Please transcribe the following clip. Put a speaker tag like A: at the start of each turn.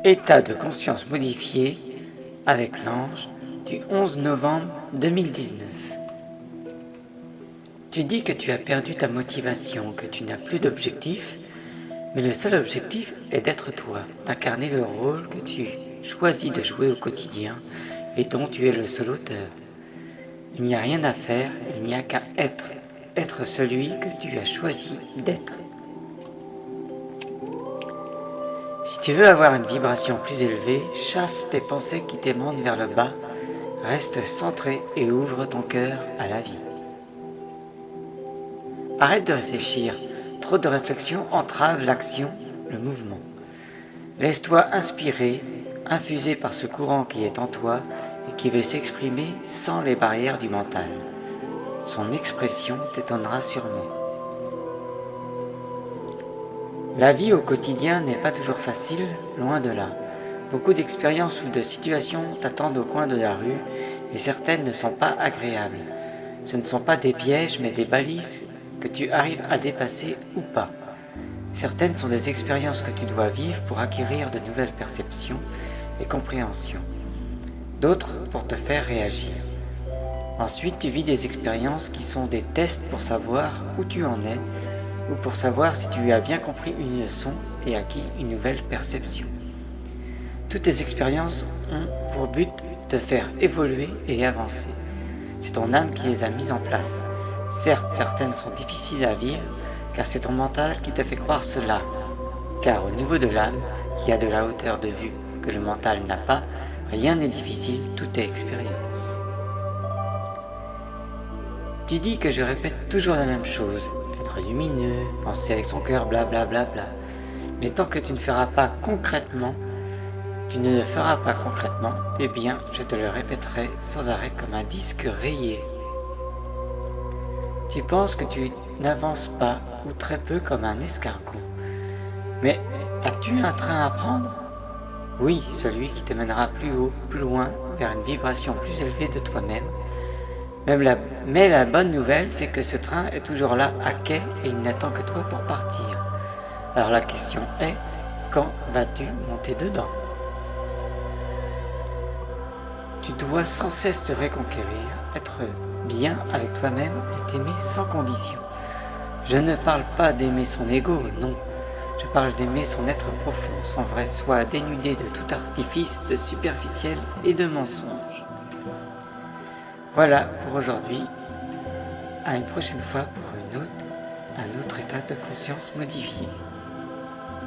A: État de conscience modifié avec l'ange du 11 novembre 2019. Tu dis que tu as perdu ta motivation, que tu n'as plus d'objectif, mais le seul objectif est d'être toi, d'incarner le rôle que tu choisis de jouer au quotidien et dont tu es le seul auteur. Il n'y a rien à faire, il n'y a qu'à être celui que tu as choisi d'être. Si tu veux avoir une vibration plus élevée, chasse tes pensées qui t'émontent vers le bas, reste centré et ouvre ton cœur à la vie. Arrête de réfléchir, trop de réflexion entrave l'action, le mouvement. Laisse-toi inspirer, infusé par ce courant qui est en toi et qui veut s'exprimer sans les barrières du mental. Son expression t'étonnera sûrement. La vie au quotidien n'est pas toujours facile, loin de là. Beaucoup d'expériences ou de situations t'attendent au coin de la rue et certaines ne sont pas agréables. Ce ne sont pas des pièges mais des balises que tu arrives à dépasser ou pas. Certaines sont des expériences que tu dois vivre pour acquérir de nouvelles perceptions et compréhensions. D'autres pour te faire réagir. Ensuite, tu vis des expériences qui sont des tests pour savoir où tu en es ou pour savoir si tu as bien compris une leçon et acquis une nouvelle perception. Toutes tes expériences ont pour but de te faire évoluer et avancer. C'est ton âme qui les a mises en place. Certes, certaines sont difficiles à vivre, car c'est ton mental qui te fait croire cela. Car au niveau de l'âme, qui a de la hauteur de vue que le mental n'a pas, rien n'est difficile, tout est expérience. Tu dis que je répète toujours la même chose, être lumineux, penser avec son cœur, blablabla. Mais tant que tu ne le feras pas concrètement, eh bien, je te le répéterai sans arrêt comme un disque rayé. Tu penses que tu n'avances pas ou très peu comme un escargot. Mais as-tu un train à prendre ? Oui, celui qui te mènera plus haut, plus loin, vers une vibration plus élevée de toi-même. Mais la bonne nouvelle, c'est que ce train est toujours là à quai et il n'attend que toi pour partir. Alors la question est, quand vas-tu monter dedans ? Tu dois sans cesse te reconquérir, être bien avec toi-même et t'aimer sans condition. Je ne parle pas d'aimer son ego, non. Je parle d'aimer son être profond, son vrai soi, dénudé de tout artifice, de superficiel et de mensonge. Voilà pour aujourd'hui. À une prochaine fois pour un autre état de conscience modifié.